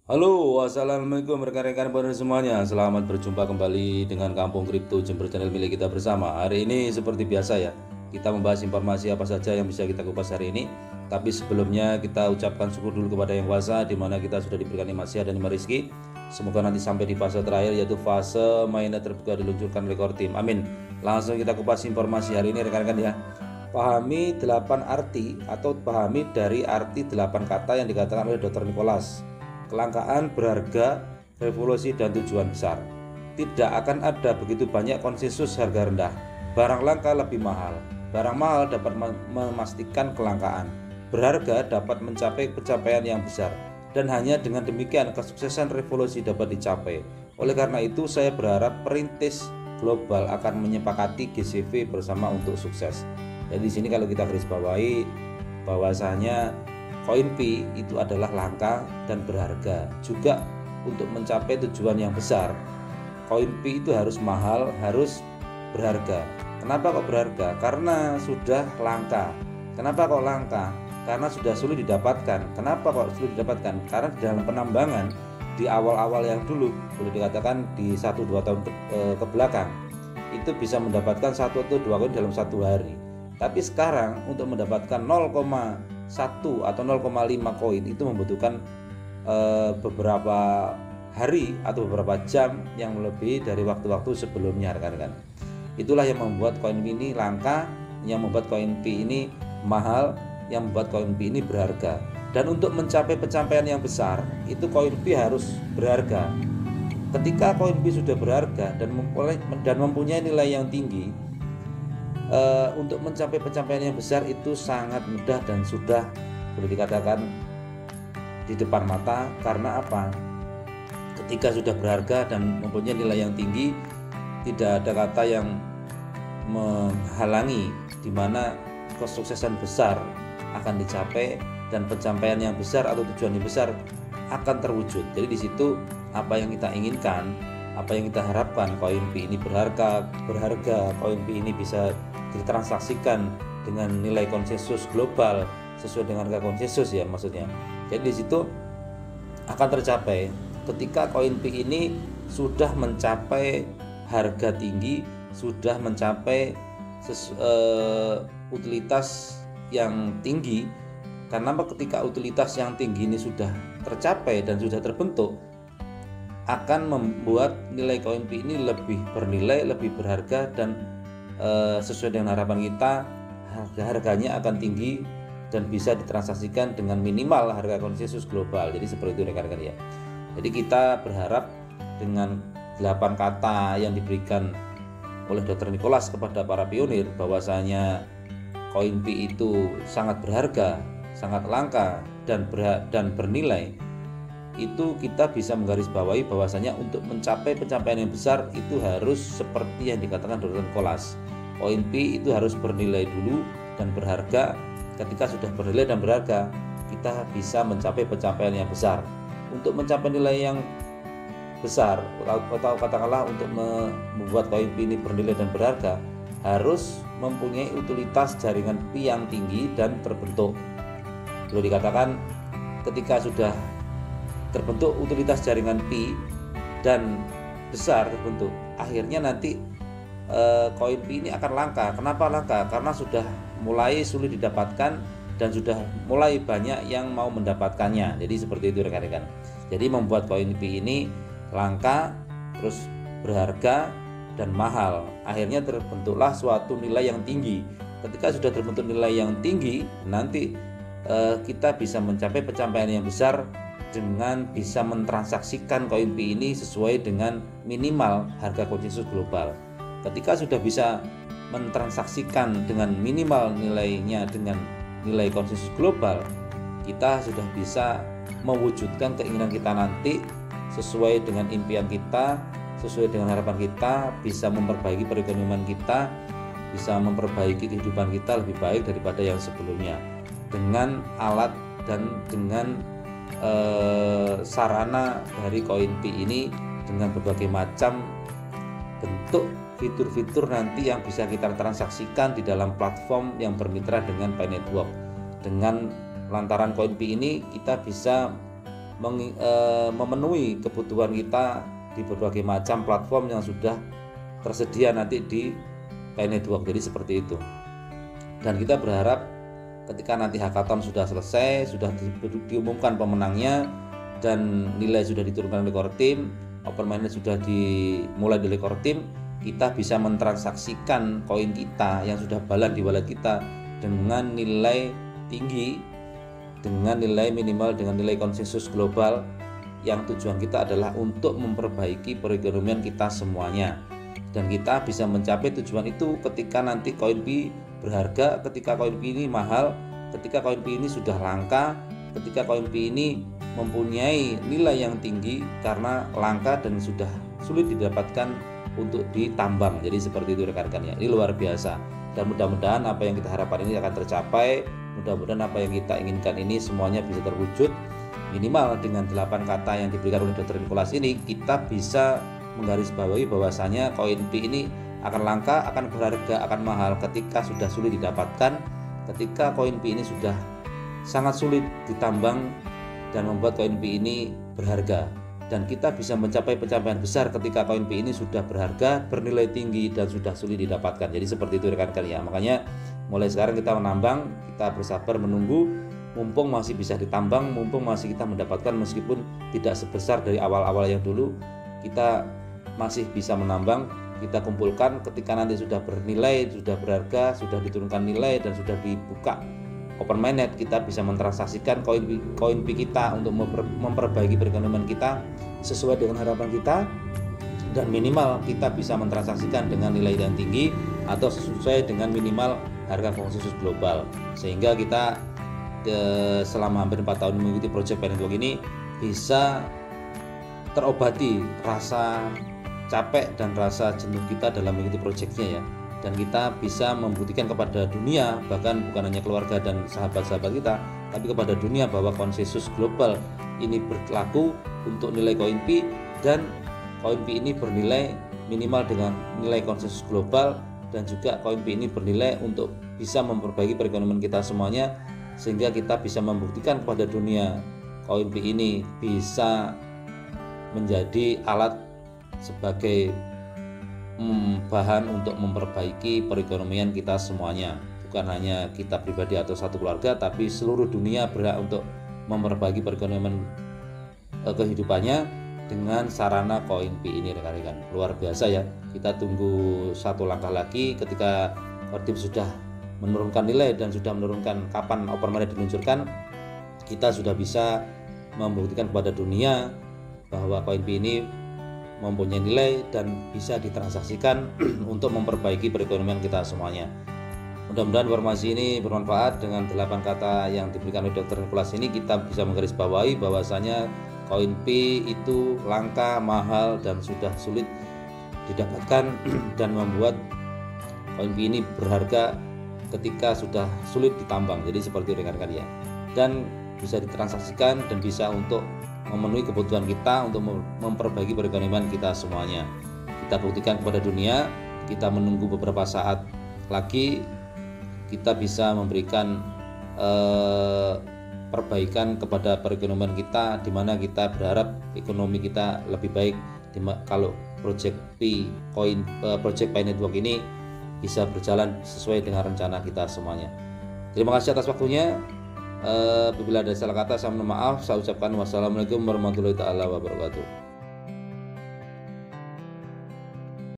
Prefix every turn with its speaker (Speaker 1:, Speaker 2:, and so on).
Speaker 1: Halo, assalamualaikum rekan-rekan pada semuanya. Selamat berjumpa kembali dengan Kampung Kripto Jember channel milik kita bersama. Hari ini seperti biasa ya, kita membahas informasi apa saja yang bisa kita kupas hari ini. Tapi sebelumnya kita ucapkan syukur dulu kepada Yang Kuasa, di mana kita sudah diberikan nikmat sehat dan nikmat rezeki. Semoga nanti sampai di fase terakhir, yaitu fase mainnya terbuka diluncurkan oleh core team. Amin. Langsung kita kupas informasi hari ini rekan-rekan ya. Pahami 8 arti atau pahami dari arti 8 kata yang dikatakan oleh Dr. Nicholas. Kelangkaan berharga, revolusi dan tujuan besar. Tidak akan ada begitu banyak konsensus harga rendah. Barang langka lebih mahal. Barang mahal dapat memastikan kelangkaan. Berharga dapat mencapai pencapaian yang besar. Dan hanya dengan demikian kesuksesan revolusi dapat dicapai. Oleh karena itu saya berharap perintis global akan menyepakati GCV bersama untuk sukses. Jadi di sini kalau kita garis bawahi bahwasanya koin P itu adalah langka dan berharga. Juga untuk mencapai tujuan yang besar, koin P itu harus mahal, harus berharga. Kenapa kok berharga? Karena sudah langka. Kenapa kok langka? Karena sudah sulit didapatkan. Kenapa kok sulit didapatkan? Karena di dalam penambangan di awal-awal yang dulu, boleh dikatakan di 1-2 tahun ke belakang, itu bisa mendapatkan 1 atau 2 koin dalam 1 hari. Tapi sekarang untuk mendapatkan 0,1 atau 0,5 koin itu membutuhkan beberapa hari atau beberapa jam yang lebih dari waktu-waktu sebelumnya rekan-rekan. Itulah yang membuat koin P ini langka, yang membuat koin P ini mahal, yang membuat koin P ini berharga. Dan untuk mencapai pencapaian yang besar, itu koin P harus berharga. Ketika koin P sudah berharga dan mempunyai nilai yang tinggi, untuk mencapai pencapaian yang besar itu sangat mudah dan sudah boleh dikatakan di depan mata. Karena apa? Ketika sudah berharga dan mempunyai nilai yang tinggi, tidak ada kata yang menghalangi di mana kesuksesan besar akan dicapai dan pencapaian yang besar atau tujuan yang besar akan terwujud. Jadi di situ apa yang kita inginkan, apa yang kita harapkan, koin P ini berharga, koin P ini bisa ditransaksikan dengan nilai konsensus global sesuai dengan harga konsensus ya maksudnya. Jadi di situ akan tercapai ketika koin P ini sudah mencapai harga tinggi, sudah mencapai utilitas yang tinggi. Karena ketika utilitas yang tinggi ini sudah tercapai dan sudah terbentuk, akan membuat nilai koin P ini lebih bernilai, lebih berharga, dan sesuai dengan harapan kita, harganya akan tinggi dan bisa ditransaksikan dengan minimal harga konsensus global. Jadi seperti itu rekan-rekan ya. Jadi kita berharap dengan 8 kata yang diberikan oleh Dr. Nicholas kepada para pionir, bahwasanya koin P itu sangat berharga, sangat langka dan bernilai, itu kita bisa menggarisbawahi bahwasanya untuk mencapai pencapaian yang besar itu harus seperti yang dikatakan Dr. Nicholas. Koin P itu harus bernilai dulu dan berharga. Ketika sudah bernilai dan berharga, kita bisa mencapai pencapaian yang besar. Untuk mencapai nilai yang besar atau katakanlah untuk membuat koin P ini bernilai dan berharga, harus mempunyai utilitas jaringan P yang tinggi dan terbentuk. Perlu dikatakan ketika sudah terbentuk utilitas jaringan P dan besar terbentuk, akhirnya nanti koin P ini akan langka. Kenapa langka? Karena sudah mulai sulit didapatkan dan sudah mulai banyak yang mau mendapatkannya. Jadi seperti itu rekan-rekan. Jadi membuat koin P ini langka, terus berharga dan mahal. Akhirnya terbentuklah suatu nilai yang tinggi. Ketika sudah terbentuk nilai yang tinggi, nanti kita bisa mencapai pencapaian yang besar dengan bisa mentransaksikan koin P ini sesuai dengan minimal harga konsensus global. Ketika sudah bisa mentransaksikan dengan minimal nilainya dengan nilai konsensus global, kita sudah bisa mewujudkan keinginan kita nanti sesuai dengan impian kita, sesuai dengan harapan kita, bisa memperbaiki perekonomian kita, bisa memperbaiki kehidupan kita lebih baik daripada yang sebelumnya dengan alat dan dengan sarana dari koin P ini, dengan berbagai macam bentuk fitur-fitur nanti yang bisa kita transaksikan di dalam platform yang bermitra dengan Pi Network. Dengan lantaran koin P ini kita bisa memenuhi kebutuhan kita di berbagai macam platform yang sudah tersedia nanti di Pi Network. Jadi seperti itu. Dan kita berharap ketika nanti hackathon sudah selesai, sudah diumumkan pemenangnya dan nilai sudah diturunkan oleh core team, open mainnet sudah dimulai dari core team, kita bisa mentransaksikan koin kita yang sudah balance di wallet kita dengan nilai tinggi, dengan nilai minimal, dengan nilai konsensus global yang tujuan kita adalah untuk memperbaiki perekonomian kita semuanya. Dan kita bisa mencapai tujuan itu ketika nanti koin Pi berharga, ketika koin Pi ini mahal, ketika koin Pi ini sudah langka, ketika koin Pi ini mempunyai nilai yang tinggi karena langka dan sudah sulit didapatkan untuk ditambang. Jadi seperti itu rekan-rekan ya. Ini luar biasa. Dan mudah-mudahan apa yang kita harapkan ini akan tercapai. Mudah-mudahan apa yang kita inginkan ini semuanya bisa terwujud. Minimal dengan 8 kata yang diberikan oleh Dr. Nicholas ini, kita bisa menggarisbawahi bahwasanya koin Pi ini akan langka, akan berharga, akan mahal ketika sudah sulit didapatkan, ketika koin Pi ini sudah sangat sulit ditambang dan membuat koin Pi ini berharga. Dan kita bisa mencapai pencapaian besar ketika koin Pi ini sudah berharga, bernilai tinggi dan sudah sulit didapatkan. Jadi seperti itu rekan-rekan ya. Makanya mulai sekarang kita menambang, kita bersabar menunggu, mumpung masih bisa ditambang, mumpung masih kita mendapatkan meskipun tidak sebesar dari awal-awal yang dulu, kita masih bisa menambang, kita kumpulkan ketika nanti sudah bernilai, sudah berharga, sudah diturunkan nilai dan sudah dibuka open mainnet, kita bisa mentransaksikan koin Pi kita untuk memperbaiki perekonomian kita sesuai dengan harapan kita, dan minimal kita bisa mentransaksikan dengan nilai yang tinggi atau sesuai dengan minimal harga konsensus global, sehingga kita selama hampir 4 tahun mengikuti project Pi Network ini bisa terobati rasa capek dan rasa jenuh kita dalam mengikuti projectnya ya. Dan kita bisa membuktikan kepada dunia, bahkan bukan hanya keluarga dan sahabat-sahabat kita, tapi kepada dunia bahwa konsensus global ini berlaku untuk nilai koin Pi, dan koin Pi ini bernilai minimal dengan nilai konsensus global, dan juga koin Pi ini bernilai untuk bisa memperbaiki perekonomian kita semuanya, sehingga kita bisa membuktikan kepada dunia koin Pi ini bisa menjadi alat sebagai bahan untuk memperbaiki perekonomian kita semuanya. Bukan hanya kita pribadi atau satu keluarga, tapi seluruh dunia berhak untuk memperbaiki perekonomian kehidupannya dengan sarana koin Pi ini rekan-rekan. Luar biasa ya. Kita tunggu satu langkah lagi ketika Kodim sudah menurunkan nilai dan sudah menurunkan kapan open mainnet diluncurkan, kita sudah bisa membuktikan kepada dunia bahwa koin Pi ini mempunyai nilai dan bisa ditransaksikan untuk memperbaiki perekonomian kita semuanya. Mudah-mudahan informasi ini bermanfaat. Dengan 8 kata yang diberikan oleh Dr. Nicholas ini, kita bisa menggarisbawahi bahwasanya koin Pi itu langka, mahal dan sudah sulit didapatkan dan membuat koin Pi ini berharga ketika sudah sulit ditambang. Jadi seperti rekan-rekan ya. Dan bisa ditransaksikan dan bisa untuk memenuhi kebutuhan kita untuk memperbaiki perekonomian kita semuanya. Kita buktikan kepada dunia, kita menunggu beberapa saat lagi, kita bisa memberikan perbaikan kepada perekonomian kita, di mana kita berharap ekonomi kita lebih baik kalau project Pi Network ini bisa berjalan sesuai dengan rencana kita semuanya. Terima kasih atas waktunya. Apabila ada salah kata, saya mohon maaf. Saya ucapkan wassalamualaikum warahmatullahi wabarakatuh.